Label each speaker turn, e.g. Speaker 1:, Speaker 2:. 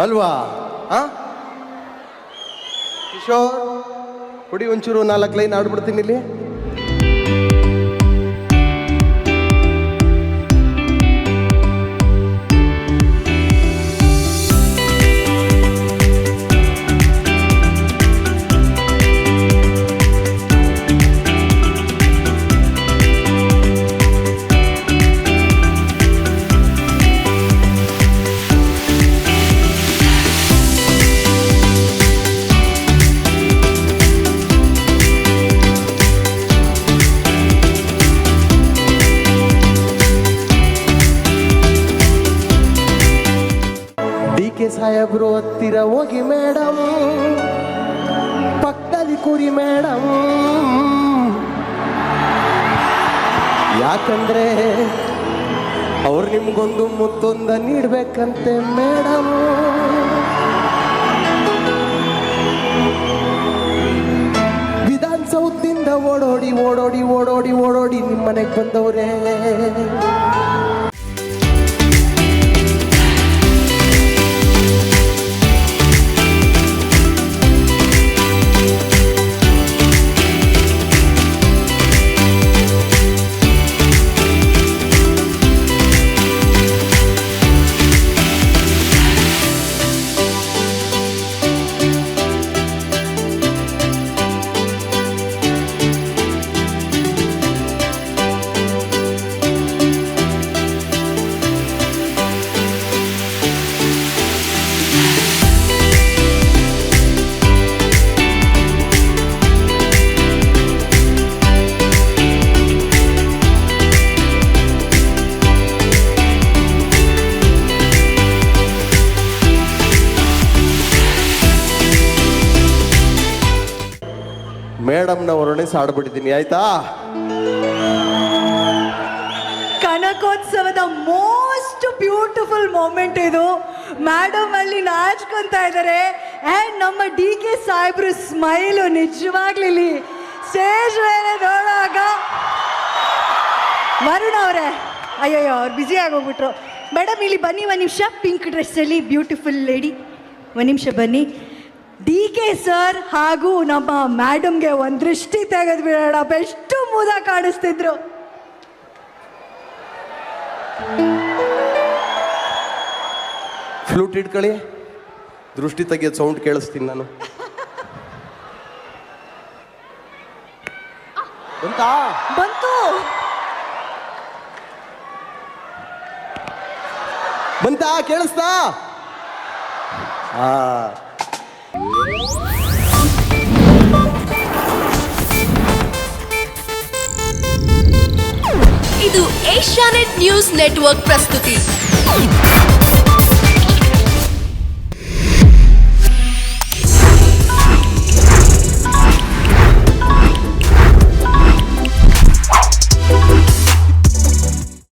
Speaker 1: ಅಲ್ವಾ? ಕಿಶೋರ್ ಕೊಡಿ ಒಂಚೂರು 4 ಲೈನ್ ಆಡ್ಬಿಡ್ತೀನಿ ಇಲ್ಲಿ. ಕೆ ಸಾಹೇಬ್ರು ಹತ್ತಿರ ಹೋಗಿ ಮೇಡಮ್, ಪಕ್ಕದಲ್ಲಿ ಕುರಿ ಮೇಡಮ್, ಯಾಕಂದ್ರೆ ಅವ್ರು ನಿಮ್ಗೊಂದು ಮುತ್ತೊಂದ ನೀಡ್ಬೇಕಂತೆ ಮೇಡಮ್. ವಿಧಾನಸೌಧದಿಂದ ಓಡೋಡಿ ಓಡೋಡಿ ಓಡೋಡಿ ಓಡೋಡಿ ನಿಮ್ಮ ಮನೆಗೆ ಬಂದವ್ರೆ. ಮೇಡಮ್ನ ವರ್ಣೆ ಸಾಡ್ಬಿಟ್ಟಿದ್ದೀನಿ, ಆಯ್ತಾ?
Speaker 2: ಕನಕೋತ್ಸವದ ಮೋಸ್ಟ್ ಬ್ಯೂಟಿಫುಲ್ ಮೂಮೆಂಟ್ ಇದು. ಮೇಡಮ್ ಅಲ್ಲಿ ನಾಚ್ಕೊಂತ ಇದ್ದಾರೆ. ಆ್ಯಂಡ್ ನಮ್ಮ DK ಸಾಹೇಬ್ರು ಸ್ಮೈಲು ನಿಜವಾಗ್ಲಿ ಸ್ಟೇಜ್ ಮೇಲೆ ನೋಡುವಾಗ. ವರುಣ್ ಅವರೇ, ಅಯ್ಯಯ್ಯೋ ಅವ್ರು ಬ್ಯುಸಿ ಆಗೋಗ್ಬಿಟ್ರು. ಮೇಡಮ್ ಇಲ್ಲಿ ಬನ್ನಿ ಒಂದು ನಿಮಿಷ. ಪಿಂಕ್ ಡ್ರೆಸ್ಸಲ್ಲಿ ಬ್ಯೂಟಿಫುಲ್ ಲೇಡಿ, ಒಂದು ನಿಮಿಷ ಬನ್ನಿ. DK ಸರ್ ಹಾಗೂ ನಮ್ಮ ಮೇಡಮ್ಗೆ ಒಂದು ದೃಷ್ಟಿ ತೆಗೆದು ಬಿಡೋಣ. ಎಷ್ಟು ಮುದ ಕಾಣಿಸ್ತಿದ್ರು.
Speaker 1: ಫ್ಲೂಟ್ ಇಟ್ಕೊಳ್ಳಿ, ದೃಷ್ಟಿ ತೆಗಿಯೋದು ಸೌಂಡ್ ಕೇಳಿಸ್ತೀನಿ ನಾನು.
Speaker 2: ಬಂತು
Speaker 1: ಬಂತಾ? ಕೇಳಿಸ್ತಾ?
Speaker 3: ಇದು ಏಷ್ಯಾನೆಟ್ ನ್ಯೂಸ್ ನೆಟ್ವರ್ಕ್ ಪ್ರಸ್ತುತಿ.